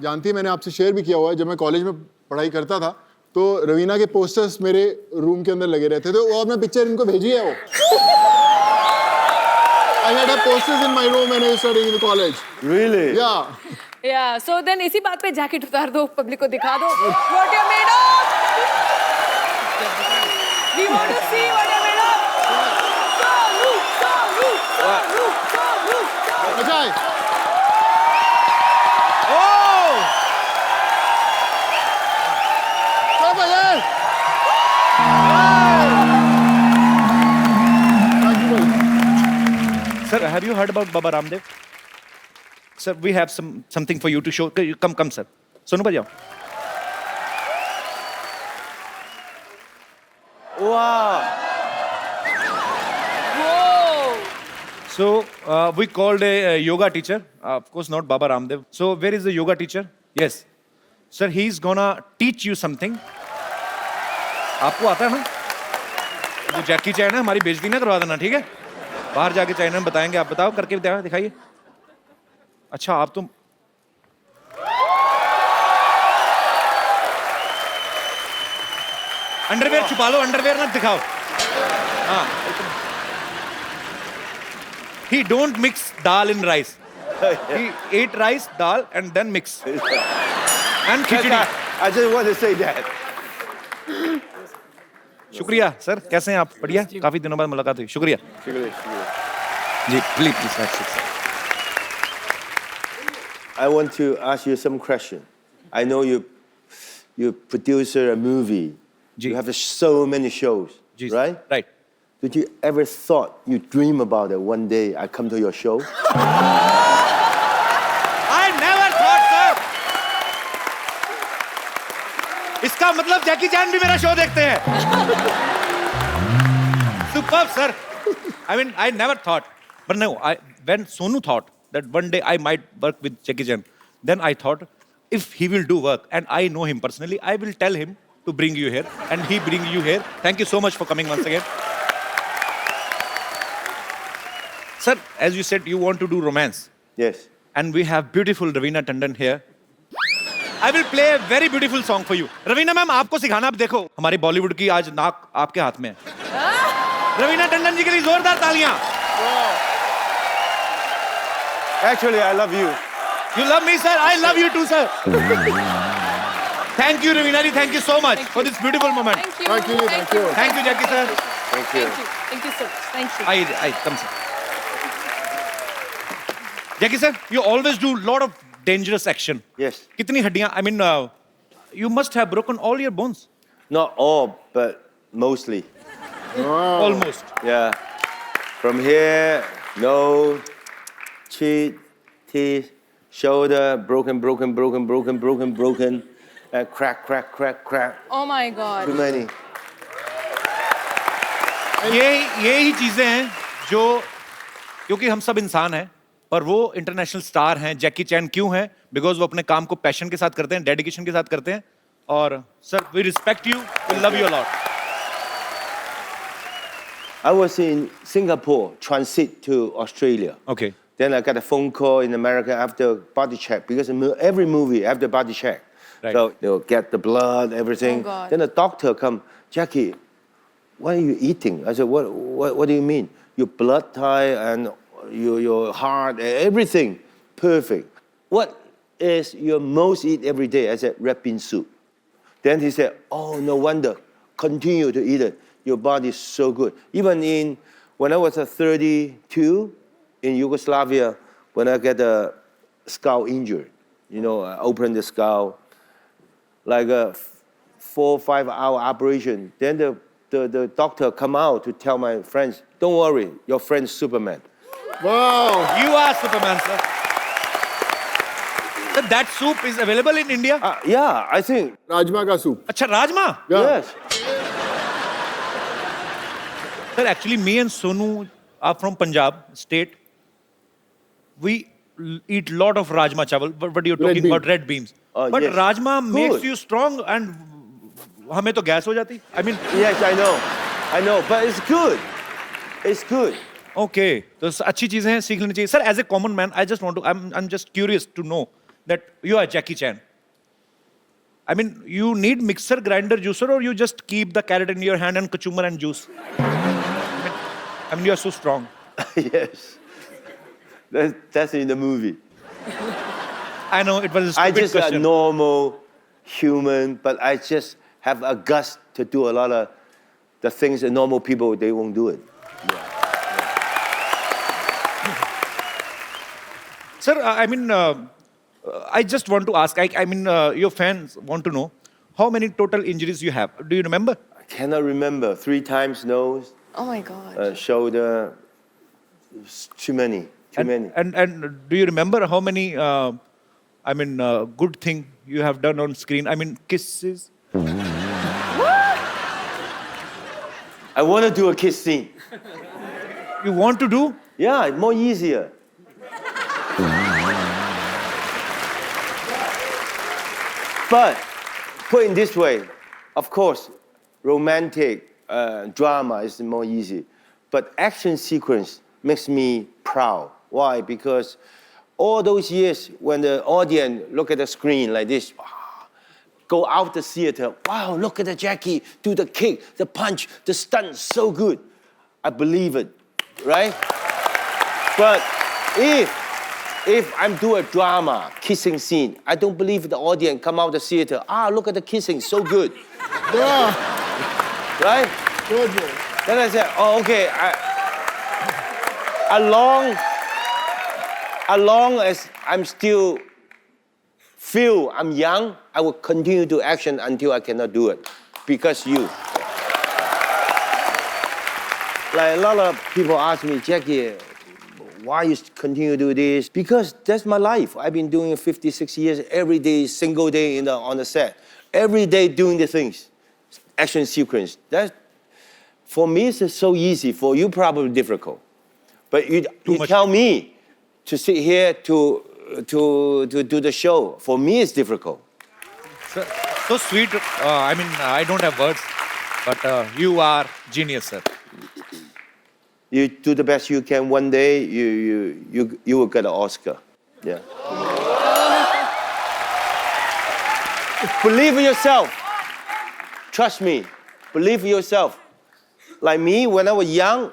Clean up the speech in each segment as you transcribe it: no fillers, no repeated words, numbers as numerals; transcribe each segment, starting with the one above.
जानती है, मैंने आपसे शेयर भी किया हुआ है, जब मैं कॉलेज में पढ़ाई करता था तो रवीना के पोस्टर्स मेरे रूम के अंदर लगे रहते थे, और मैं पिक्चर इनको भेजी है वो। I had have posters in my room when I was studying in the college. Really? Yeah. Yeah, so then इसी बात पे जैकेट उतार दो, पब्लिक को दिखा दो what you're made of. We want to see what you're made of. अच्छा है। Oh! Stop it, यार। Thank you, buddy. Sir, have you heard about Baba Ramdev? Sir, we have something for you to show. Come, sir. Sonu bhai, आओ. Wow! Whoa. So, we called a yoga teacher. Of course, not Baba Ramdev. So, where is the yoga teacher? Yes. Sir, he's gonna teach you something. आपको आता है ना? वो जैकी चैन है, हमारी बेइज्जती ना करवा देना, ठीक है? बाहर जाके चाइना में बताएंगे, आप बताओ करके दिखाइए। अच्छा, आप तो अंडरवेयर छुपा लो, अंडरवेयर ना दिखाओ। हाँ। He don't mix dal in rice. He ate rice, dal, and then mix. And khichdi. I just want to say that. शुक्रिया सर, कैसे हैं आप? बढ़िया, काफी दिनों बाद मुलाकात हुई। शुक्रिया जी, please I want to ask you some question. I know you producer a movie. Ji. You have so many shows, जी, right? Right. Did you ever thought you dream about it one day I come to your show? I never thought, sir. इसका मतलब जैकी चैन भी मेरा show देखते हैं। Superb, sir. I mean, I never thought, but no, when Sonu thought that one day I might work with Jackie Chan, then I thought, if he will do work, and I know him personally, I will tell him to bring you here, and he bring you here. Thank you so much for coming once again. Sir, as you said, you want to do romance. Yes. And we have beautiful Raveena Tandon here. I will play a very beautiful song for you. Raveena ma'am, आपको सिखाना, आप देखो हमारी बॉलीवुड की आज नाक आपके हाथ में है। रवीना टंडन जी के लिए जोरदार तालियां। Actually, I love you. You love me, sir. I love you too, sir. Thank you, Raveena ji. Thank you so much for this beautiful moment. Thank you. Thank you, thank you. Thank you, Jackie sir. Thank you. Thank you so much. Thank you. I come sir. Jackie sir, you always do lot of dangerous action. Yes. कितनी हड्डियां? I mean, you must have broken all your bones. Not all, but mostly. Almost. Yeah. From here, nose, cheek, teeth, shoulder, broken. Crack. Oh my God. Too many. ये ही चीजें हैं जो, क्योंकि हम सब इंसान हैं, पर वो इंटरनेशनल स्टार हैं। जैकी चैन क्यों हैं? बिकॉज वो अपने काम को पैशन के साथ करते हैं, डेडिकेशन के साथ करते हैं। और sir, we respect you, we love you a lot. I was in Singapore, transit to Australia. Okay. Then I got a phone call in America after body check, because every movie after body check. Right. So they'll get the blood, everything. Oh, God. Then the doctor come, Jackie, what are you eating? I said, what do you mean? Your blood type and your heart, everything perfect. What is your most eat every day? I said, red bean soup. Then he said, oh, no wonder. Continue to eat it. Your body is so good. Even when I was 32 in Yugoslavia, when I get a skull injury, I opened the skull, like a 4 or 5 hour operation. Then the doctor come out to tell my friends, don't worry, your friend's Superman. Wow. You are Superman, sir. Sir, that soup is available in India? Yeah, I think. Rajma का soup. अच्छा, rajma? Yeah. Yes. Sir, actually, me and Sonu are from Punjab state. We eat lot of rajma chawal, but you're talking bean. about red beans. But yes. rajma makes Good. you strong, and हमें तो gas हो जाती। I mean, Yes, I know, but it's good. It's good. okay, तो अच्छी चीजें हैं, सीख लेनी चाहिए। Sir, as a common man, I just want to, I'm just curious to know, that you are Jackie Chan. I mean, you need mixer, grinder, juicer, or you just keep the carrot in your hand and kachumar and juice. I mean, you are so strong. Yes. That's in the movie. I know it was a I stupid just a question. normal human, but I just have a guts to do a lot of the things that normal people, they won't do it. Sir, I mean, I just want to ask. I mean, your fans want to know how many total injuries you have. Do you remember? I cannot remember. 3 times nose, Oh my God. shoulder. It's too many. Too many. And do you remember how many? I mean, good thing you have done on screen. I mean, kisses. I want to do a kiss scene. You want to do? Yeah, it's more easier. But put it this way, of course, romantic drama is more easy. But action sequence makes me proud. Why? Because all those years when the audience look at the screen like this, go out the theater, wow, look at the Jackie, do the kick, the punch, the stunt, so good. I believe it, right? But if I'm doing a drama, kissing scene, I don't believe the audience come out the theater, look at the kissing, so good. Yeah. Right? Good, bro. Then I said, okay, as long as I'm still feel I'm young, I will continue to action until I cannot do it. Because you. Like a lot of people ask me, Jackie, why you continue to do this? Because that's my life. I've been doing it 56 years, every day, single day on the set. Every day doing the things. Action sequence. That, for me, it's so easy. For you, probably difficult. But you tell me to sit here to do the show. For me, it's difficult. Sir, so sweet. I mean, I don't have words, but you are genius, sir. You do the best you can. One day, you will get an Oscar. Yeah. Believe in yourself. Trust me. Believe in yourself. Like me, when I was young,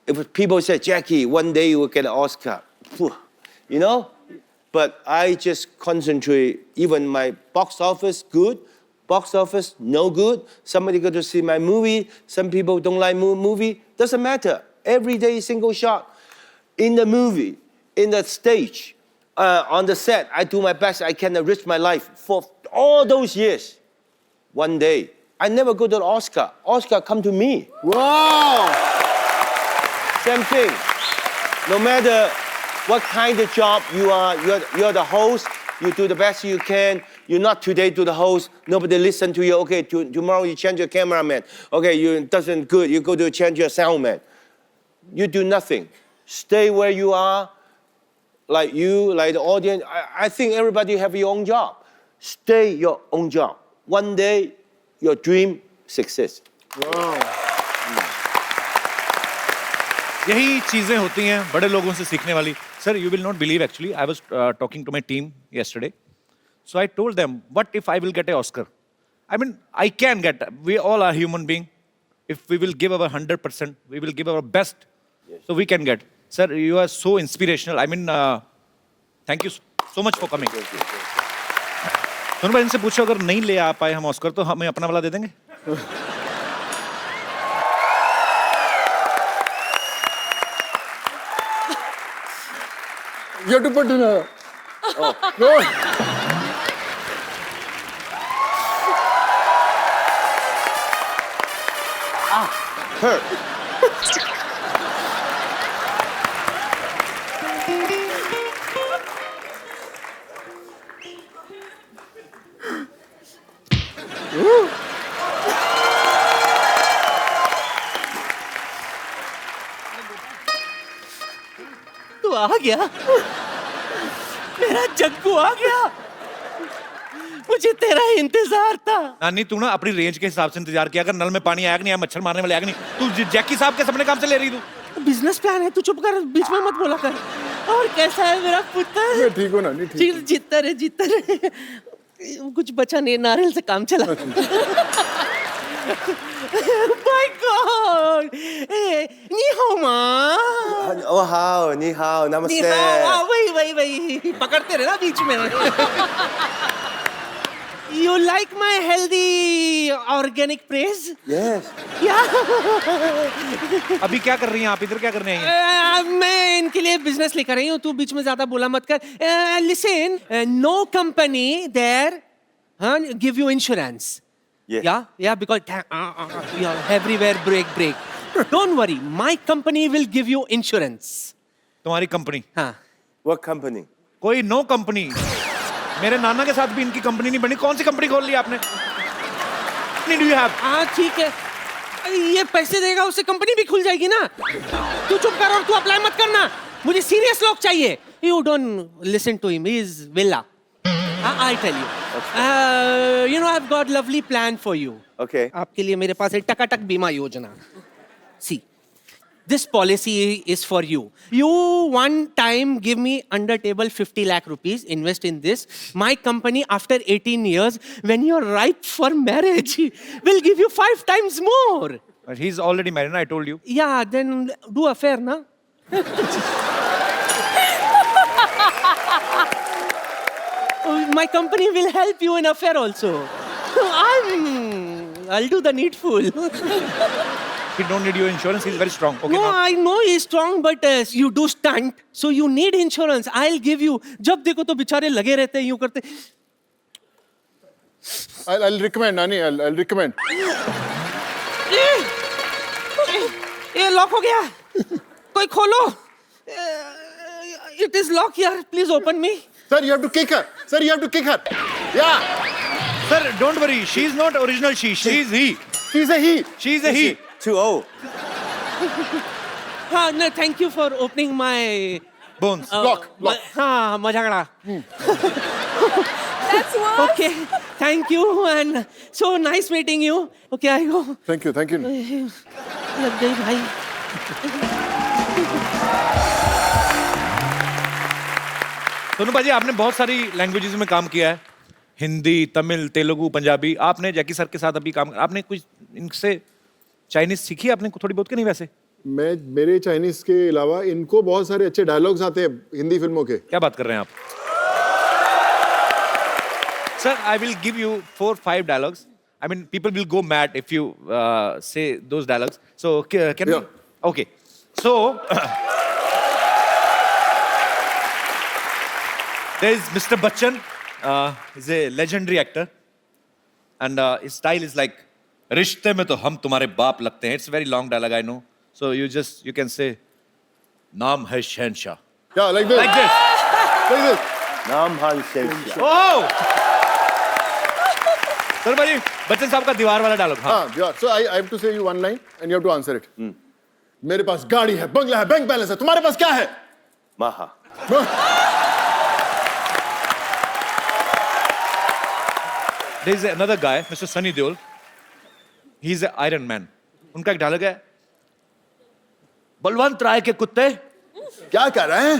if people said, Jackie, one day you will get an Oscar. You know? But I just concentrate. Even my box office, good. Box office, no good. Somebody go to see my movie. Some people don't like movie. Doesn't matter. Every day, single shot. In the movie, in the stage, on the set, I do my best. I can enrich my life for all those years. One day, I never go to the Oscar. Oscar come to me. Wow. Same thing. No matter what kind of job you are, you're the host. You do the best you can. You're not today to the host. Nobody listen to you. Okay, tomorrow you change your cameraman. Okay, you doesn't good. You go to change your sound man. You do nothing. Stay where you are. Like you, like the audience. I think everybody have your own job. Stay your own job. One day, your dream success. Wow. यही चीजें होती हैं बड़े लोगों से सीखने वाली. Sir, you will not believe actually. I was talking to my team yesterday. So I told them, what if I will get an Oscar? I mean, I can get. We all are human beings. If we will give our 100%, we will give our best. Yes. So we can get. Sir, you are so inspirational. I mean, thank you so much for coming. दोनों भाई इनसे पूछो अगर नहीं ले आ पाए हम Oscar तो हमें अपना वाला दे देंगे. You have to put in a... Oh. Go. Hurt. तू आ गया मेरा जग्गू आ गया मुझे तेरा इंतजार था. नानी तू ना अपनी रेंज के हिसाब से इंतजार किया अगर नल में पानी आया नहीं आया मच्छर मारने वाले आया नहीं तू जैकी साहब के सपने काम से ले रही तू. बिजनेस प्लान है तू चुप कर बीच में मत बोला कर. और कैसा है मेरा पुत्र? मैं ठीक हूँ ना, नहीं ठीक। जीतता रहे। कुछ बचा नहीं, नारियल से काम चला। My God! Ni hao ma. Oh, how, ni hao, Ni namaste. hao, वही पकड़ते रहे ना बीच में। You like my healthy organic praise? Yes. Yeah. अभी क्या कर रही हैं आप? इधर क्या करने आई हैं? मैं इनके लिए बिजनेस लेकर आई हूँ, तू बीच में ज्यादा बोला मत कर। Listen, no company there give you insurance. Yes. Yeah, because everywhere break. Don't worry, my company will give you insurance. तुम्हारी कंपनी? हाँ. What company? कोई नो कंपनी। मेरे नाना के साथ भी इनकी कंपनी नहीं बनी। कौन सी कंपनी खोल ली आपने? Do you have? हाँ ठीक है, ये पैसे देगा उससे कंपनी भी खुल जाएगी ना। तू चुप कर और तू अप्लाई मत करना, मुझे सीरियस लोग चाहिए। You don't listen to him, he is villa. I tell you. You know, I've got lovely plan for you. Okay. आपके लिए मेरे पास है टकाटक बीमा योजना। See, this policy is for you. You one time give me under table 50 lakh rupees, invest in this. My company after 18 years, when you're ripe for marriage, will give you 5 times more. He's already married, I told you. Yeah, then do affair, na? My company will help you in affair also. I'll do the needful. He don't need your insurance. He's very strong. Okay, No, now. I know he's strong, but you do stunt, so you need insurance. I'll give you. जब देखो तो बेचारे लगे रहते हैं यूं करते. I'll recommend, Nani. I'll recommend. ये लॉक हो गया. कोई खोलो. It is locked here. Please open me. Sir, you have to kick her. Sir, you have to kick her. Yeah. Sir, don't worry. She's not original she. She's he. She's a he. She's a he. 2-0. No, thank you for opening my Bones. Lock. हाँ मजागड़ा. That's what. Okay, thank you and so nice meeting you. Okay, I go. Thank you. लग गई भाई. सोनू भाजी, आपने बहुत सारी languages में काम किया है। हिंदी, तमिल, तेलुगु, पंजाबी। आपने जैकी सर के साथ अभी काम, आपने कुछ इनसे चाइनीज सीखी आपने थोड़ी बहुत कि नहीं? वैसे मेरे चाइनीज के अलावा इनको बहुत सारे अच्छे डायलॉग्स आते हैं हिंदी फिल्मों के। क्या बात कर रहे हैं आप? Sir, I will give you 4-5 dialogues. I mean, people will go mad if you say those dialogues. So, can we? Okay. So, there is Mr. Bachchan. He's a legendary actor. And his style is like, रिश्ते में तो हम तुम्हारे बाप लगते हैं. It's a very long dialogue, I know. So, you can say, नाम है शहनशाह. Yeah, like this. Like this. Like this. Nam Han Sheng. Oh! Sir भाई, बच्चन साहब का दीवार वाला डायलॉग. हाँ. Yeah. So I have to say you one line and you have to answer it. मेरे पास गाड़ी है, बंगला है, बैंक बैलेंस है. तुम्हारे पास क्या है? Maha. There is another guy, Mr. Sunny Deol. He's an Iron Man. उनका एक डायलॉग है, बलवंत राय के कुत्ते. क्या कर रहे हैं?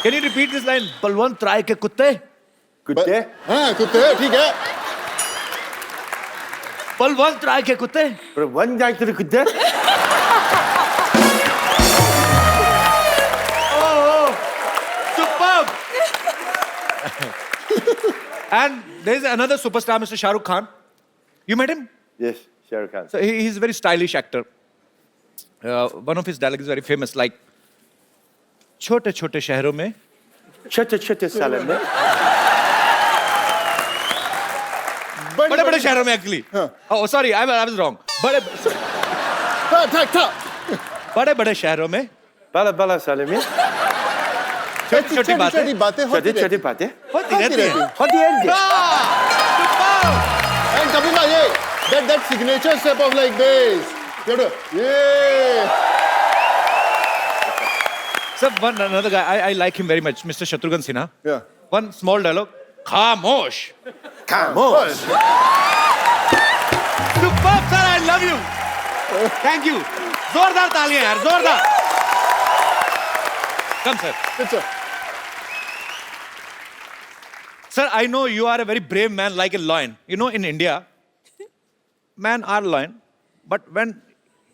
Can you repeat this line? Balwant राय के कुत्ते. कुत्ते? हाँ, कुत्ते, ठीक है. बलवंत राय के कुत्ते. पर वन जाए तेरे कुत्ते? Oh, superb. And there is another superstar, Mr. Shah Rukh Khan. You met him? Yes, Shah Rukh Khan. So he's a very stylish actor. One of his dialogues is very famous, like, छोटे छोटे शहरों में छोटे साले में बड़े बड़े शहरों में actually. Oh, sorry, I was wrong. बड़े बड़े शहरों में बाला साले में छोटी छोटी बातें होती रहती छोटी बातें होती रहती हैं. होती है And Kapil bhai, that signature step of like this. You have to, yeah. Sir, another guy, I like him very much, Mr. Shatrughan Sinha. Yeah. One small dialogue. Khamosh. खामोश. Superb, sir, I love you. Thank you. जोरदार तालियां यार, जोरदार. Come, sir. Picture. Sir, I know you are a very brave man like a lion. You know, in India, men are lion, but when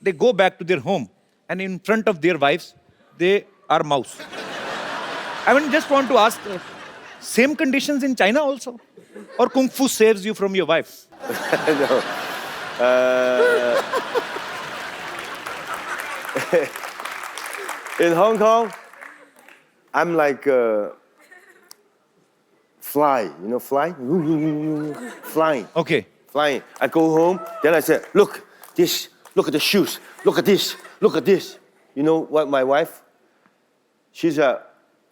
they go back to their home and in front of their wives, they are mouse. I mean, just want to ask, same conditions in China also? Or Kung Fu saves you from your wife? No. In Hong Kong, I'm like fly. You know, fly? Flying. Okay. Flying. I go home, then I say, look, this, look at the shoes, look at this, look at this. You know what my wife? She's a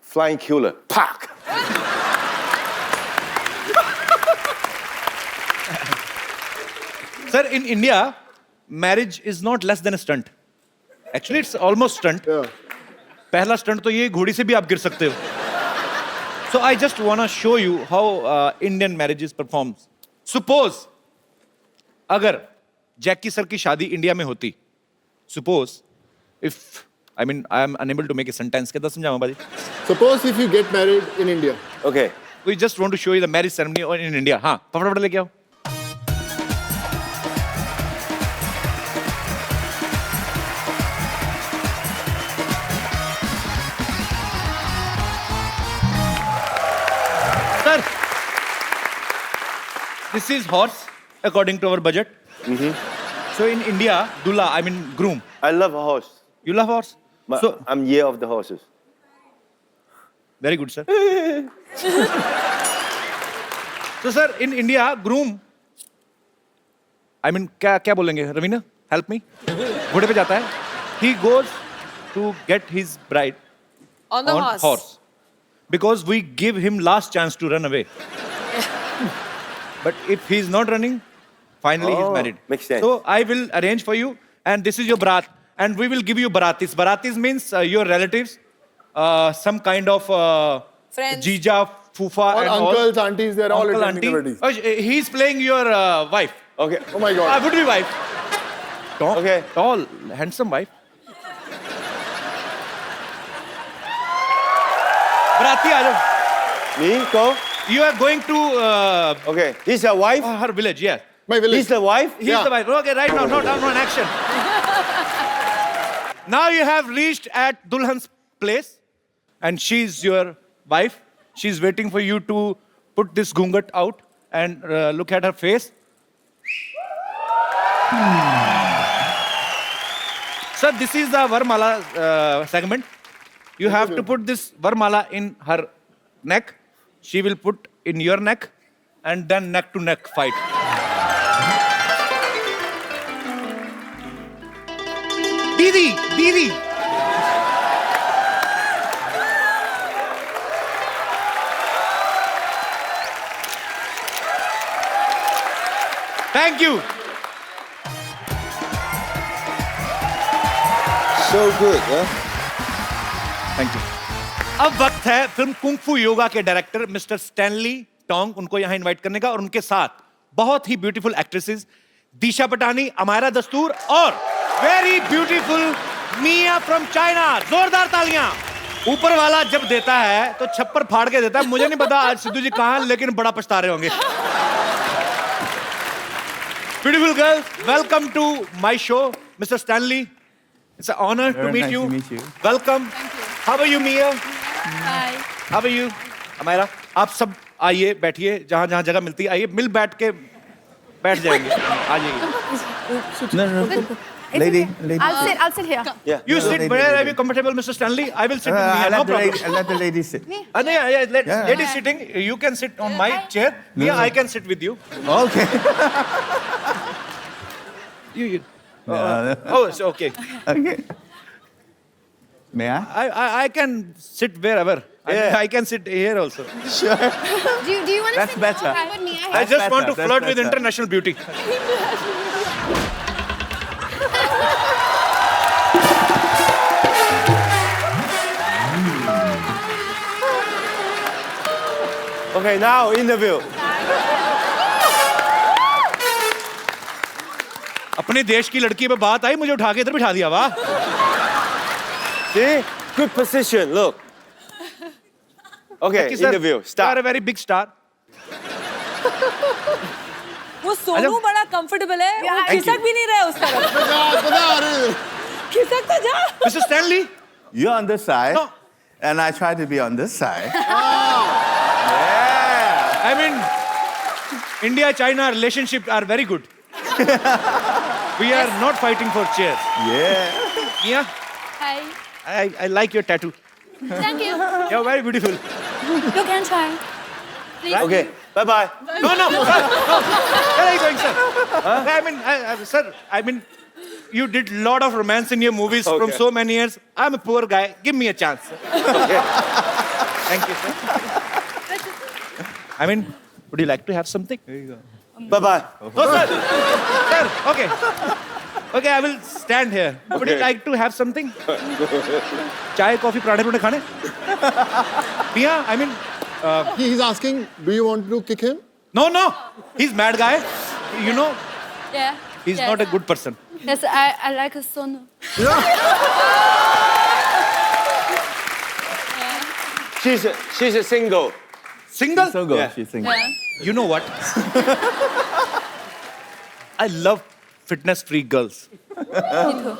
flying killer. Pack! Sir, in India, marriage is not less than a stunt. Actually, it's almost stunt. Yeah. पहला stunt तो ये घोड़ी से भी आप गिर सकते हो. So I just wanna show you how Indian marriages performs. Suppose अगर जैकी सर की शादी इंडिया में होती, suppose if I mean I am unable to make a sentence, कैसा समझाऊँ बाजी? Suppose if you get married in India. Okay. We just want to show you the marriage ceremony in India. हाँ, फटाफट लेके आओ. Sir, this is horse according to our budget. So in India, Dula, I mean groom. I love a horse. You love horse? But So I'm year of the horses. very good, sir. So sir, in India, groom. I mean, क्या बोलेंगे? Ravina, help me. घोड़े पे जाता है. He goes to get his bride On the on horse. Because we give him last chance to run away. But if he's not running, finally he's Oh, married. makes sense. So I will arrange for you, and this is your barat, and we will give you baratis. Baratis means your relatives, some kind of Friends. jija, fufa, All and uncles, aunties, they're all Uncle, attending auntie. the weddings. Oh, he's playing your wife. Okay. Oh my God. Would be wife. Tall, Okay. tall, handsome wife. Barati, aa jao. Me? Go? You are going to Okay. This is a wife? her village, yes. My village. This is the wife? He's Yeah. the wife. Okay, right now, not on action. Now you have reached at Dulhan's place, and she's your wife. She's waiting for you to put this gungat out and look at her face. Sir, this is the Varmala segment. You have to put this Varmala in her neck. She will put in your neck, and then neck to neck fight. Didi, Didi. Thank you. So good, huh? Thank you. अब वक्त है film kung फू योगा के director mister Stanley Tong उनको यहाँ invite करने का, और उनके साथ बहुत ही ब्यूटीफुल एक्ट्रेसेस दिशा पटानी, अमायरा दस्तूर और very beautiful Mia from China. जोरदार तालियां. ऊपर वाला जब देता है तो छप्पर फाड़ के देता है. मुझे नहीं पता आज सिद्धू जी कहाँ हैं, लेकिन बड़ा पछता रहे होंगे. Beautiful girls, welcome to my show, Mr. Stanley. It's an honor to meet nice you. to meet you. Welcome. How are you, Mia? Hi. How are you? Amira, आप सब आइए, बैठिए, जहाँ जहाँ जगह मिलती है आइए, मिल बैठ के बैठ जाएंगे. आ जाइए. No. Lady. I'll sit here. Yeah. You sit lady, where lady. are you comfortable, Mr. Stanley? I will sit with Mia, I no let the problem. lady, I let the lady sit. No, yeah, Yeah. lady sitting. You can sit on my chair. Mia, I can sit with you. Okay. You. No. Oh, it's okay. Okay. May I? I can sit wherever. I can sit here also. Sure. Do you want to That's sit better. down with me? I just want to better, flirt that's with better. international beauty. Okay, now interview. अपने देश की लड़की पे बात आई, मुझे उठा के इधर बिठा दिया. वाह. See? Good position. Look. Okay, Jackie sir, interview, You start. are a very big star. वो सोनू बड़ा कंफर्टेबल है, वो Thank खिसक you. भी नहीं रहा है उस तरफ। पता अरे खिसक तो जा। Mr. Stanley. You're on this side, No. and I try to be on this side. I mean, India-China relationship are very good. We are not fighting for chairs. Yeah. Mia, Hi, I like your tattoo. thank you. You're very beautiful. You can try. Please. Okay, bye-bye. No, no, sir, no. Where are you going, sir? I mean, sir, I mean, you did lot of romance in your movies from Okay. so many years. I'm a poor guy. Give me a chance. Okay. Thank you, sir. I mean, would you like to have something? Bye-bye. No, sir. Sir, okay. Okay, I will stand here. Would you Okay. like to have something? Chai, coffee, पराठे पुराठे खाने? Mia, I mean, he's asking, do you want to kick him? no, no. He's mad guy. You know, Yeah. he's yes. not a good person. Yes, I like Sonu. She's a single. Single? So good. Yeah. She's single. Yeah. You know what? I love fitness freak girls. Me too.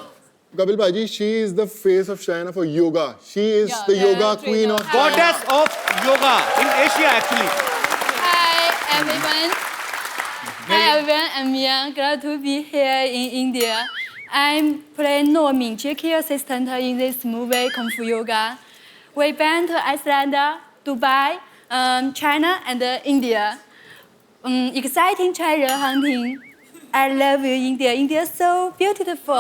Kapil Bhaji, she is the face of China for yoga. She is the yoga queen of China. Goddess of yoga in Asia, actually. Hi everyone. Hi everyone. I'm Mia. Glad to be here in India. I'm playing No Ming, Jackie assistant in this movie Kung Fu Yoga. We been to Iceland, Dubai, China, and India. Exciting treasure hunting. I love you, India. India is so beautiful.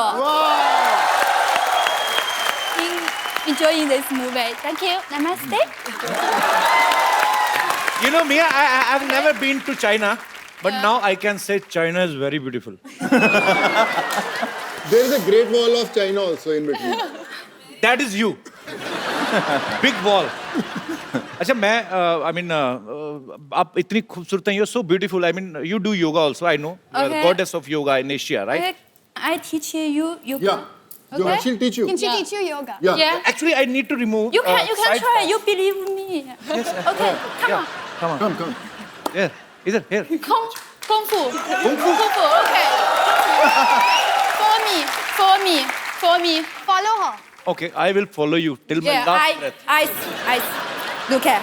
Enjoying this movie. Thank you. Namaste. You know, Mia, I've never been to China, but now I can say China is very beautiful. There is a great wall of China also in between. That is you. Big wall. अच्छा मैं I mean आप इतनी खूबसूरत हैं, you're so beautiful. I mean you do yoga also. I know. You are Okay. goddess of yoga in Asia, right? Okay, I teach you yoga. Yeah. Okay. She'll teach you. Can she Yeah. teach you yoga? Yeah. Yeah. Actually, I need to remove. You can side try. fat. You believe me. Okay, come on. Come on. Come. Here, either here. Kung fu. Kung fu. Okay. For me. Follow her. Okay, I will follow you till my Yeah, last breath. I look at.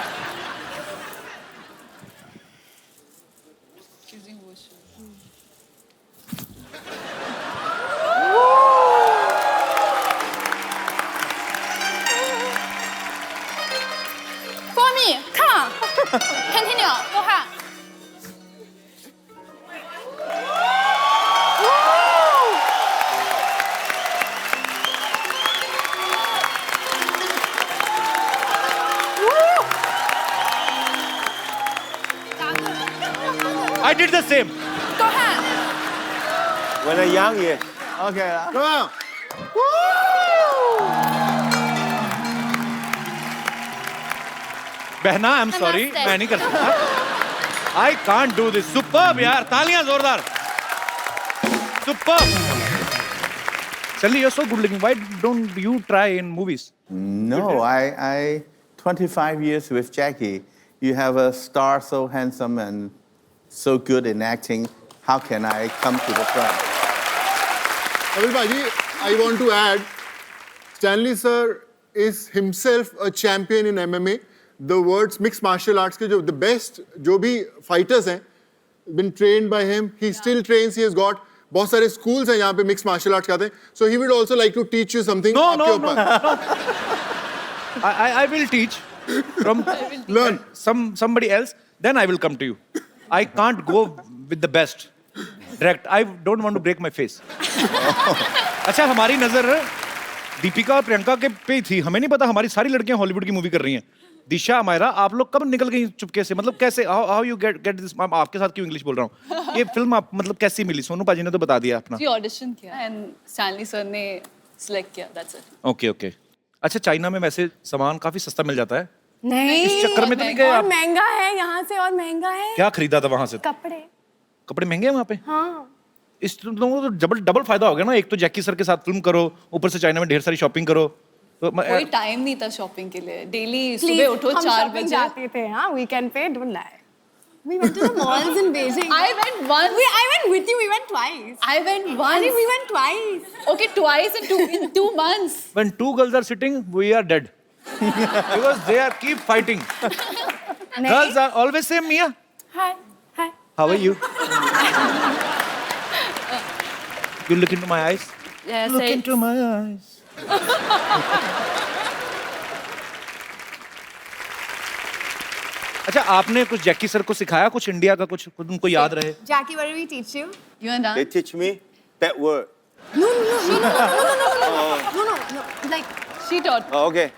For me, come on. Continue. Go ahead. I did the same. Go ahead. When I'm young, yes. Okay. Come on. बहना, I'm sorry, Namaste. मैं नहीं कर सकता. I can't do this. Superb यार, तालियां जोरदार. Superb. Sally, you're so good looking. Why don't you try in movies? No, I 25 years with Jackie. You have a star so handsome and so good in acting. How can I come to the front? Kapil Bhaji, I want to add, Stanley sir is himself a champion in MMA. The words mixed martial arts के जो the best जो भी fighters हैं, been trained by him. He still trains. He has got बहुत सारे schools हैं यहाँ पे mixed martial arts खाते हैं. So he would also like to teach you something. No, आपके no, ऊपर. I will teach from Learn. somebody else. Then I will come to you. I can't go with the best. Direct. I don't want to break my face. अच्छा हमारी नजर दीपिका और प्रियंका के पे ही थी. हमें नहीं पता हमारी सारी लड़कियां हॉलीवुड की मूवी कर रही हैं. दिशा, अमायरा, आप लोग कब निकल गई चुपके से? मतलब कैसे? How you get this? आपके साथ क्यों इंग्लिश बोल रहा हूँ? ये फिल्म आप मतलब कैसी मिली? सोनू पाजी ने तो बता दिया अपना. जी ऑडिशन किया एंड स्टैनली सर ने सिलेक्ट किया, दैट्स इट. Okay okay. अच्छा चाइना में वैसे सामान काफी सस्ता मिल जाता है. नहीं, इस चक्कर में तो नहीं गए और आप? महंगा है यहाँ से, और महंगा है. क्या खरीदा था वहां से? कपड़े. कपड़े महंगे हैं वहाँ पे? हाँ. इस लोगों को तो डबल फायदा हो गया ना. एक तो जैकी सर के साथ फिल्म करो, ऊपर से चाइना में ढेर सारी शॉपिंग करो. तो कोई टाइम नहीं था शॉपिंग के लिए डेली Please, सुबह उठो हम 4 shopping बजे जाते थे हाँ weekend पे don't lie. We went to the malls in Beijing. I went once. I went with you. We went twice. I went Arey, once. we went twice. Okay, twice in 2 months. When two girls are sitting, we are dead. Because they are keep fighting. Girls are always say, Mia, Hi. Hi. how are you? You look into my eyes. Yeah, Look say into my eyes. अच्छा आपने कुछ Jackie sir को सिखाया कुछ India का कुछ उनको याद रहे Jackie, what did we teach you? You and They I. teach me that word. No. Like She taught. Oh, okay.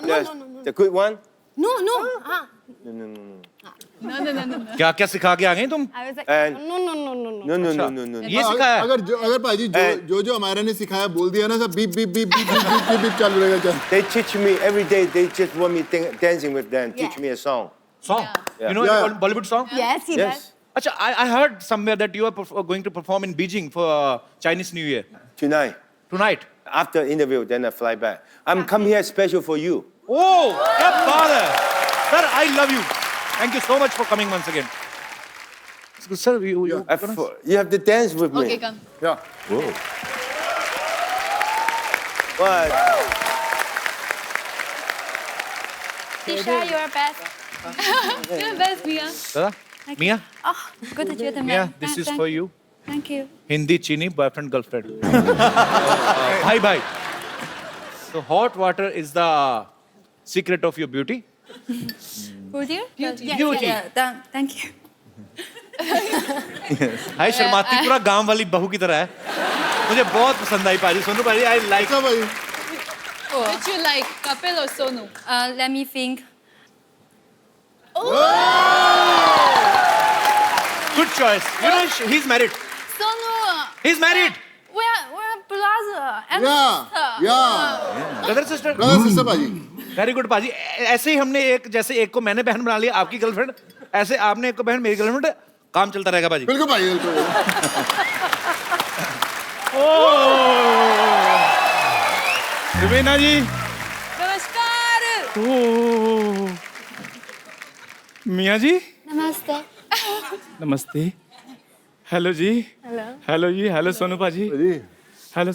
Yes. The good one? no. No. क्या क्या सिखा के आ गई तुम I was like And- no. ये सिखाया अगर पाजी जो हमारा ने सिखाया बोल दिया ना सब beep beep beep beep beep beep beep चालू रहेगा चल They teach me every day. They just want me dancing with them. Teach Yeah. me a song. song you know Yeah. Bollywood song Yes, he Yes. does. अच्छा I heard somewhere that you are going to perform in Beijing for Chinese New Year Tonight. tonight After interview, then I fly back. I'm come here special for you. oh क्या बात है sir I love you thank you so much for coming once again sir you You have to dance with me. Okay, come. What? Tisha, you're best. You're best, Mia. दादा Mia Oh, good that you're the man. Mia this is for you Thank you. Hindi chini boyfriend girlfriend bye so hot water is the secret of your beauty Would you? Beauty. Beauty. Thank you. हाय शर्माती पूरा गांव वाली बहू की तरह है मुझे बहुत पसंद आई पाजी सोनू पाजी आई लाइक अच्छा भाई Which you like, Kapil or Sonu? Let me think. good choice you know he's married Sonu, he's married we're brother and या brother sister ब्रदर सिस्टर पाजी वेरी गुड पाजी ऐसे ही हमने एक जैसे एक को मैंने बहन बना लिया आपकी गर्लफ्रेंड ऐसे आपने एक को बहन मेरी गर्लफ्रेंड काम चलता रहेगा पाजी बिल्कुल भाई बिल्कुल रुबीना जी नमस्कार मियाँ जी Namaste. नमस्ते हेलो जी हेलो जी हेलो सोनू पाजी जी हेलो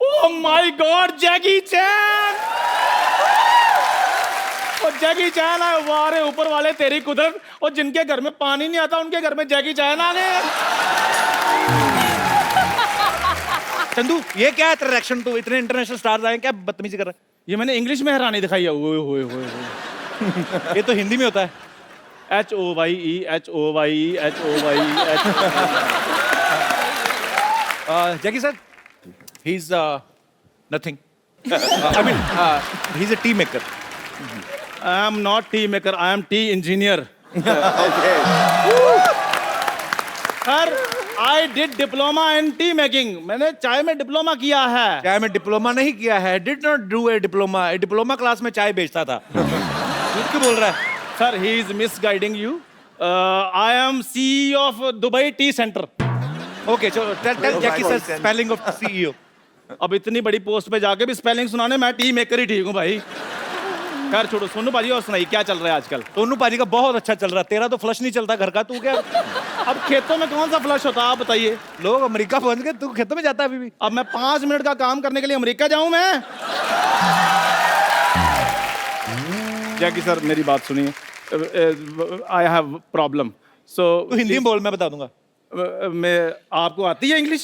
ओह माय गॉड जैकी चैन और जैकी चैन है वारे ऊपर वाले तेरी कुदरत और जिनके घर में पानी नहीं आता उनके घर में जैकी चैन आ गए चंदू ये क्या है तेरा रिएक्शन तो इतने इंटरनेशनल स्टार्स आए क्या बदतमीजी कर रहा ये मैंने इंग्लिश में हैरानी दिखाई है ओए होए होए होए है ये तो हिंदी में होता है HOYE Jackie sir he is nothing I mean he is a T maker I am not T maker I am T engineer Okay. Sir I did diploma in T making मैंने चाय में डिप्लोमा किया है चाय में diploma नहीं किया है did not do a diploma class में चाय बेचता था झूठ क्यों बोल रहा है sir he is misguiding you I am CEO of Dubai tea centre okay चलो tell Jackie sir spelling of CEO अब इतनी बड़ी पोस्ट पे जाके भी स्पेलिंग सुनाने मैं टी मेकर ही ठीक हूँ भाई खैर छोड़ो सोनू पाजी और सुनाई क्या चल रहा है आजकल सोनू पाजी का बहुत अच्छा चल रहा है तेरा तो फ्लश नहीं चलता घर का तू क्या अब खेतों में कौन सा फ्लश होता है आप बताइए लोग अमेरिका पहुंच गए तू खेतों में जाता है अभी भी अब मैं 5 मिनट का काम करने के लिए अमेरिका जाऊं मैं जैकी सर मेरी बात सुनिए आई हैव प्रॉब्लम सो तू हिंदी में बोल मैं बता दूंगा मैं आपको आती है इंग्लिश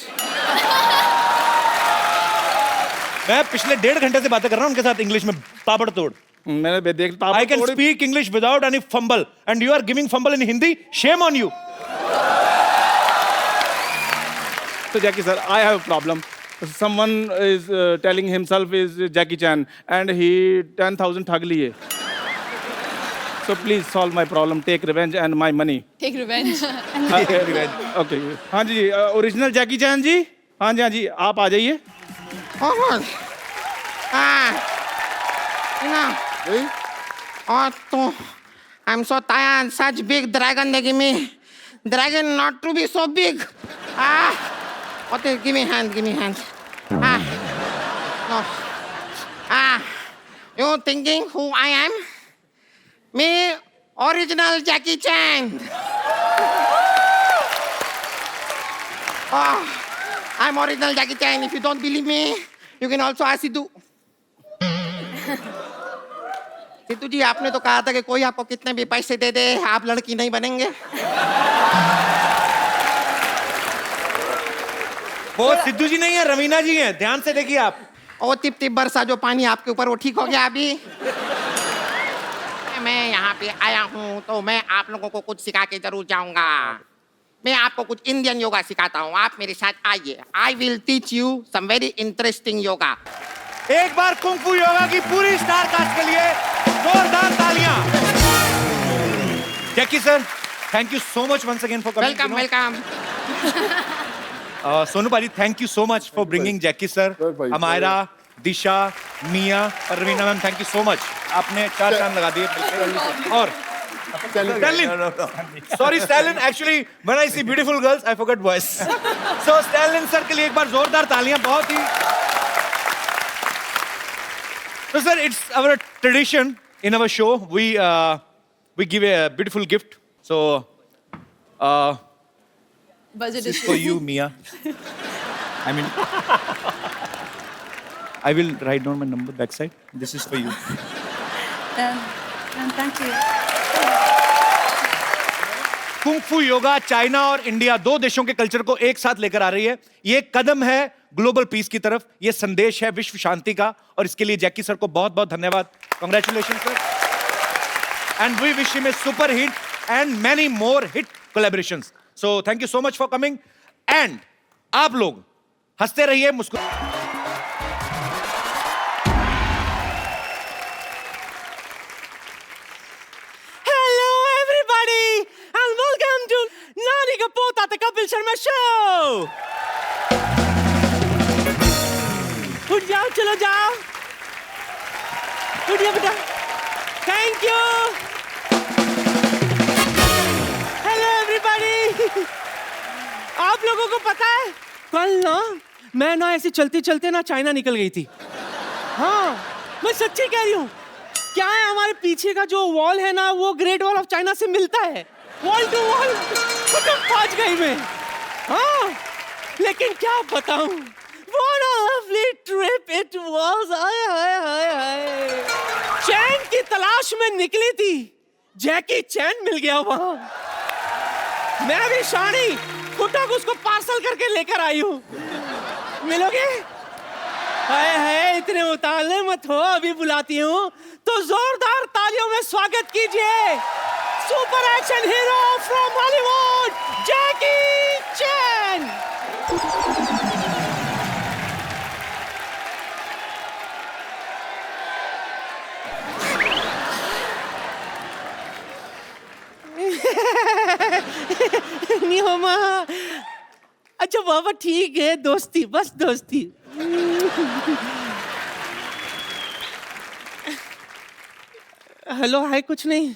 मैं पिछले 1.5 घंटे से बातें कर रहा हूँ उनके साथ इंग्लिश में ताबड़तोड़ मैंने देखता I can speak English without any fumble, and you are giving fumble in Hindi. Shame on you. So Jackie sir, I have a problem. Someone is telling himself is Jackie Chan, and he 10,000 ठग लिए. So please solve my problem. Take revenge and my money. Take revenge. Okay. हाँ जी, original जैकी चैन जी. हाँ जी, आप आ जाइए. Oh, I'm so tired. Such big dragon they give me. Dragon not to be so big. Okay, give me hand. No. You thinking who I am? Me, original Jackie Chan. Oh, I'm original Jackie Chan. If you don't believe me, you can also ask Sidhu. Sidhu जी, आपने तो कहा था कि कोई आपको कितने भी पैसे दे दे, आप लड़की नहीं बनेंगे। वो सिद्धू जी नहीं है, रवीना जी हैं, ध्यान से देखिए आप। ओ टिप टिप बरसा जो पानी आपके ऊपर, वो ठीक हो गया अभी? मैं यहाँ पे आया हूँ तो मैं आप लोगों को कुछ सिखा के जरूर जाऊंगा। मैं आपको कुछ इंडियन योगा सिखाता हूँ, आप मेरे साथ आइए। I will teach you some very interesting yoga. एक बार कुंग फू योगा की पूरी स्टार कास्ट के लिए जोरदार तालियां। Jackie sir, thank you so much once again for coming. Welcome welcome. Sonu paaji, thank you so much for bringing Jackie sir, Amayra, Disha, Mia और Raveena ma'am, thank you so much. आपने 4 चांद लगा दिए। और Stalin. Sorry, Stalin. Actually, when I see beautiful girls, I forget voice. So, Stalin sir के लिए एक बार जोरदार तालियां। बहुत ही। So, sir, it's our tradition in our show. We give a beautiful gift. So, Budget this is for you, Mia. I mean, I will write down my number backside. This is for you. Thank you. Kung फू yoga China और India, 2 देशों के culture को एक साथ लेकर आ रही है। ये एक कदम है ग्लोबल पीस की तरफ, ये संदेश है विश्व शांति का, और इसके लिए जैकी सर को बहुत बहुत धन्यवाद। Congratulation sir, and we wish him a super hit and many more hit collaborations. So thank you so much for coming, and आप लोग हंसते रहिए, मुस्कुरा। नानी का पोता था कपिल शर्मा शो। उठ जाओ, चलो जाओ, उठ जाओ बेटा। Thank you. Hello everybody. आप लोगों को पता है, कल ना मैं ना ऐसे चलते चलते ना चाइना निकल गई थी। हाँ, मैं सच्ची कह रही हूँ। क्या है, हमारे पीछे का जो वॉल है ना, वो ग्रेट वॉल ऑफ चाइना से मिलता है, वॉल टू वॉल। पहुंच गई मैं। हाँ, लेकिन क्या बताऊं, what a lovely trip it was। हाय हाय हाय हाय। चैन की तलाश में निकली थी, जैकी चैन मिल गया वहां। मैं भी शानी फुटक उसको पार्सल करके लेकर आई हूँ। मिलोगे? हाय हाय, इतने उतावले मत हो, अभी बुलाती हूँ। तो जोरदार तालियों में स्वागत कीजिए super action hero from Hollywood, Jackie Chan. नहीं हो माँ। अच्छा बाबा, ठीक है, दोस्ती, बस दोस्ती। हेलो, हाय, कुछ नहीं।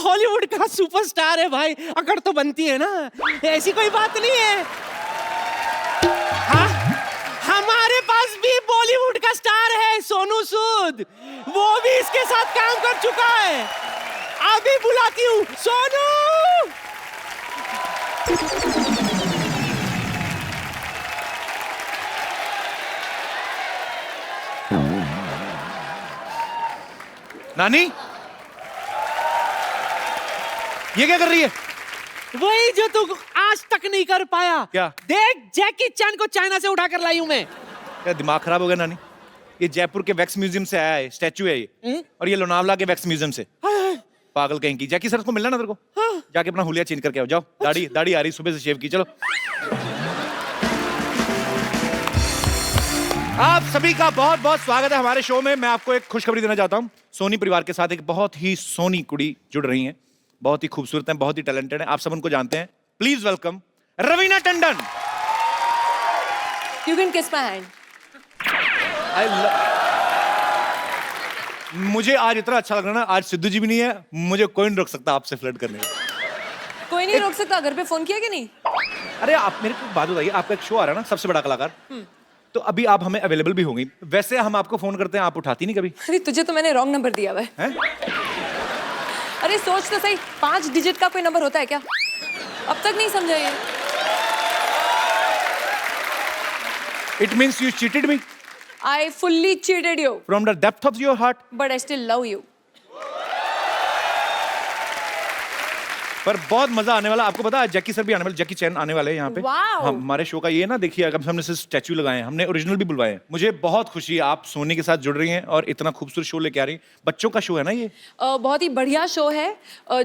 हॉलीवुड का सुपरस्टार है भाई, अकड़ तो बनती है ना, ऐसी कोई बात नहीं है। हाँ, हमारे पास भी बॉलीवुड का स्टार है, सोनू सूद, वो भी इसके साथ काम कर चुका है। अभी बुलाती हूँ, सोनू। नानी, ये क्या कर रही है? वही जो तू आज तक नहीं कर पाया। क्या? देख, जैकी चैन को चाइना से उठा कर लाई हूं मैं। क्या दिमाग खराब हो गया नानी? ये जयपुर के वैक्स म्यूजियम से आया है, स्टैचू है ये। और ये लोनावला के वैक्स म्यूजियम से। पागल कहीं की। जैकी सर को मिलना ना तेरे को? हाँ। जाके अपना हुलिया चेंज करके आओ, जाओ। दाढ़ी दाढ़ी आ रही, सुबह से शेव की। चलो। आप सभी का बहुत बहुत स्वागत है हमारे शो में। मैं आपको एक खुशखबरी देना चाहता हूँ। सोनी परिवार के साथ एक बहुत ही सोनी कुड़ी जुड़ रही हैं, बहुत ही खूबसूरत हैं, बहुत ही टैलेंटेड हैं। आप सब उनको जानते हैं। Please welcome Raveena Tandon. You can kiss my hand. मुझे आज इतना अच्छा लग रहा है ना, आज सिद्धू जी भी नहीं है, मुझे कोई नहीं रोक सकता आपसे फ्लर्ट करने का। कोई नहीं रोक सकता। घर पे फोन किया कि नहीं? अरे आप मेरे को बात बताइए, आपका एक शो आ रहा है ना, सबसे बड़ा कलाकार, तो अभी आप हमें अवेलेबल भी होंगी। वैसे हम आपको फोन करते हैं, आप उठाती नहीं कभी। अरे तुझे तो मैंने रॉन्ग नंबर दिया हुआ है। हैं? अरे सोच तो सही, 5 डिजिट का कोई नंबर होता है क्या? अब तक नहीं समझा ये। It means you cheated me I fully cheated you, from the depth of your heart. but I still love you. पर बहुत मजा आने वाला। आपको पता है जैकी सर भी आने वाले, जैकी चैन आने वाले हैं यहाँ पे। Wow. हमारे शो का ये ना देखिए, अगर हमने सिर्फ स्टैचू लगाए हैं, हमने ओरिजिनल भी बुलवाए हैं। मुझे बहुत खुशी है आप सोनी के साथ जुड़ रही हैं और इतना खूबसूरत शो लेके आ रही हैं। बच्चों का शो है ना ये? बहुत ही बढ़िया शो है।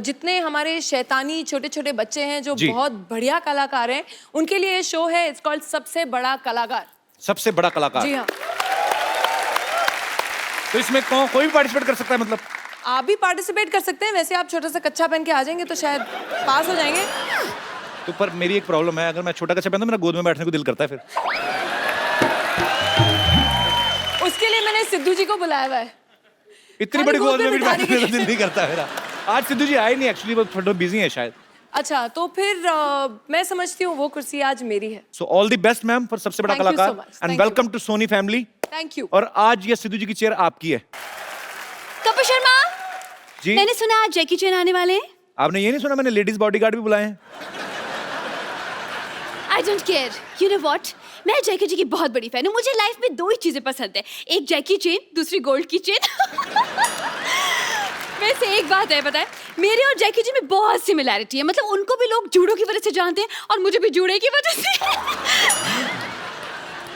जितने हमारे शैतानी छोटे छोटे बच्चे हैं जो जी। बहुत बढ़िया कलाकार हैं, उनके लिए ये शो है। इट्स कॉल्ड सबसे बड़ा कलाकार। सबसे बड़ा कलाकार। जी हाँ। तो इसमें कोई भी पार्टिसिपेट कर सकता है मतलब? आप भी पार्टिसिपेट कर सकते हैं। वैसे आप छोटा सा कच्चा पहन के आ जाएंगे तो शायद पास हो जाएंगे। तो पर मेरी एक प्रॉब्लम है, अगर मैं छोटा कच्चा पहनता हूं, मेरा गोद में बैठने को दिल करता है फिर। उसके लिए मैंने सिद्धू जी को बुलाया हुआ है। इतनी बड़ी गोद में भी बैठने को दिल नहीं करता मेरा। आज सिद्धू जी आए नहीं, एक्चुअली वो थोड़ा बिजी है शायद। अच्छा, तो फिर मैं समझती हूँ वो कुर्सी आज मेरी है। So all the best ma'am for सबसे बड़ा Thank you so कलाकार much. And Thank you. Welcome to Sony family. Thank you. और आज ये सिद्धू जी की चेयर आपकी है। कपिल शर्मा, जी मैंने सुना आज जैकी चैन आने वाले हैं। आपने ये नहीं सुना मैंने लेडीज बॉडीगार्ड भी बुलाए हैं? I don't care, you know what, मैं जैकी जी की बहुत बड़ी फैन हूँ। मुझे लाइफ में 2 ही चीजें पसंद है, एक जैकी चेन, दूसरी गोल्ड की चेन। वैसे एक बात है, पता है, मेरे और जैकी जी में बहुत सिमिलैरिटी है। मतलब उनको भी लोग जूडो की वजह से जानते हैं और मुझे भी जूडो की वजह से।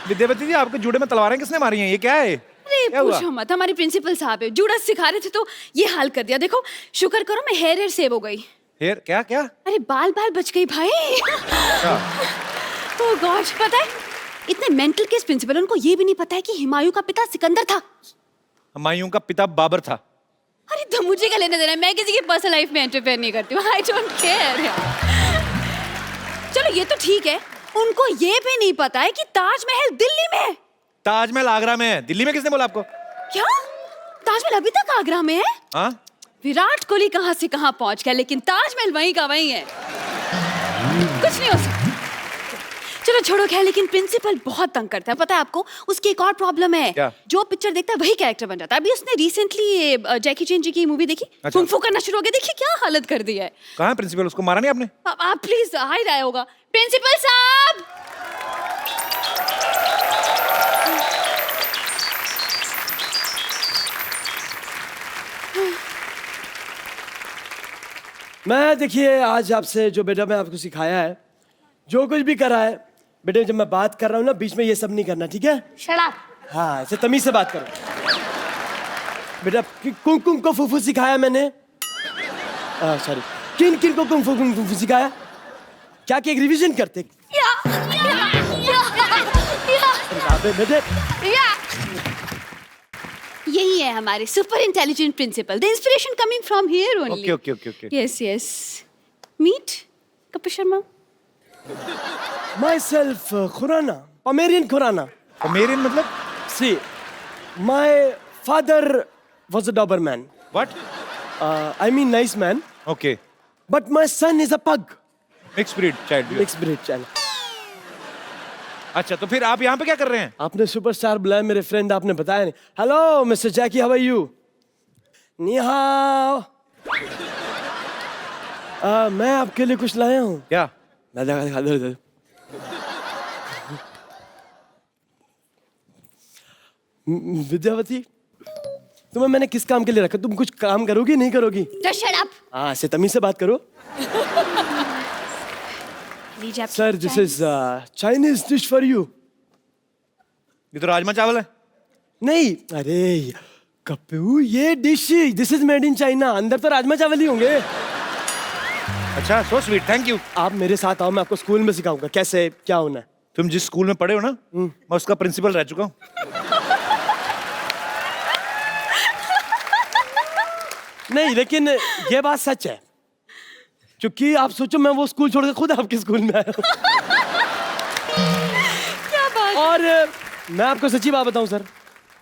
विद्यावती जी, आपके जूड़े में तलवारें किसने मारी हैं? ये क्या है? अरे क्या हुआ? पूछो मत, हमारे प्रिंसिपल साहब है, जूडो सिखा रहे थे तो ये हाल कर दिया। देखो, शुक्र करो मैं हेयर सेव हो गई। हेयर क्या क्या? अरे बाल बच गई भाई। ओह गॉड, पता है इतने मेंटल केस प्रिंसिपल, उनको ये भी नहीं पता है कि हुमायूं का पिता सिकंदर था। हुमायूं का पिता बाबर था। अरे तो मुझे क्या लेना देना है, मैं किसी की पर्सनल लाइफ में इंटरफेयर नहीं करती हूँ। आई डोंट केयर यार। चलो ये तो ठीक है, उनको ये भी नहीं पता है कि ताजमहल दिल्ली में है। ताजमहल आगरा में है। दिल्ली में किसने बोला आपको? क्या ताजमहल अभी तक आगरा में है? हाँ? विराट कोहली कहाँ से कहाँ पहुंच गया, लेकिन ताजमहल वहीं का वहीं है। कुछ नहीं हो सकता। चलो छोड़ो खैर, लेकिन प्रिंसिपल बहुत तंग करता है, पता है आपको। उसकी एक और प्रॉब्लम है। क्या? जो पिक्चर देखता है वही कैरेक्टर बन जाता है। अभी उसने रिसेंटली जैकी चैन जी की मूवी देखी, अच्छा। कुंग फू करना शुरू हो गया। देखिए क्या हालत कर दी है। कहाँ है प्रिंसिपल? उसको मारा नहीं आपने? आप प्लीज हाई रहा होगा। प्रिंसिपल साहब, मैं देखिए आज आपसे जो बेटा मैं आपको सिखाया है, जो कुछ भी करा है बेटे, जब मैं बात कर रहा हूँ ना बीच में ये सब नहीं करना, ठीक है? Shut up. हाँ, ऐसे तमीज से बात करो बेटा। कुंग कुंग को फूफू सिखाया मैंने। सॉरी, किन किन को कुंग फू सिखाया? क्या कि एक रिवीजन करते बेटे। यही है हमारे super intelligent principal. The inspiration coming from here only. Okay. Yes yes. Meet Kapil Sharma. Myself, Khurana, Pomerian Khurana. Pomerian मतलब? See, my father was a Doberman. What? I mean nice man. Okay. But my son is a pug. Mixed breed child. Mixed breed child. अच्छा, तो फिर आप यहाँ पे क्या कर रहे हैं? आपने सुपरस्टार बुलाया मेरे फ्रेंड, आपने बताया नहीं। Hello mister Jackie, how are you? नी हाओ। मैं आपके लिए कुछ लाया हूँ। क्या? दे। विद्यावती, तुम्हें मैंने किस काम के लिए रखा? तुम कुछ काम करोगी नहीं करोगी? Just shut up. हाँ, से तमीज से बात करो। Sir, this is Chinese dish for you. ये तो राजमा चावल है। नहीं, अरे कप्पू, ये dish this is made in China, अंदर तो राजमा चावल ही होंगे। अच्छा, सो स्वीट, थैंक यू। आप मेरे साथ आओ, मैं आपको स्कूल में सिखाऊंगा कैसे क्या होना है। तुम जिस स्कूल में पढ़े हो ना, मैं उसका प्रिंसिपल रह चुका हूँ। नहीं, लेकिन ये बात सच है, क्योंकि आप सोचो मैं वो स्कूल छोड़कर खुद आपके स्कूल में आया हूँ। क्या बात? और मैं आपको सच्ची बात बताऊं सर,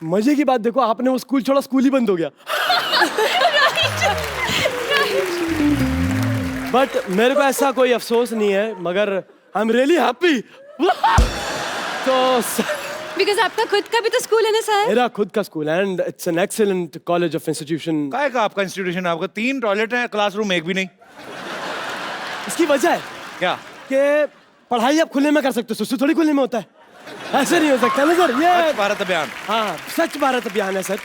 मजे की बात देखो, आपने वो स्कूल छोड़ा, स्कूल ही बंद हो गया। बट मेरे को ऐसा कोई अफसोस नहीं है, मगर आई एम रियली हैप्पी। तो बिकॉज आपका खुद का भी तो स्कूल है ना सर. मेरा खुद का स्कूल है and it's an excellent college of institution. काय का आपका इंस्टीट्यूशन है? आपका 3 टॉयलेट है, क्लासरूम एक भी नहीं. इसकी वजह है क्या? कि पढ़ाई आप खुले में कर सकते हो, सुसु थोड़ी खुले में होता है. ऐसे नहीं हो सकता ना सर. ये स्वच्छ भारत अभियान. हाँ, स्वच्छ भारत अभियान है सर.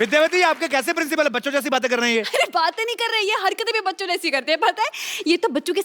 विद्यावती, आपके कैसे प्रिंसिपल है? बच्चों जैसी बातें कर रहे हैं ये. अरे बातें नहीं कर रहे, ये हरकतें भी बच्चों जैसी करते हैं, पता है? ये तो बच्चों के साथ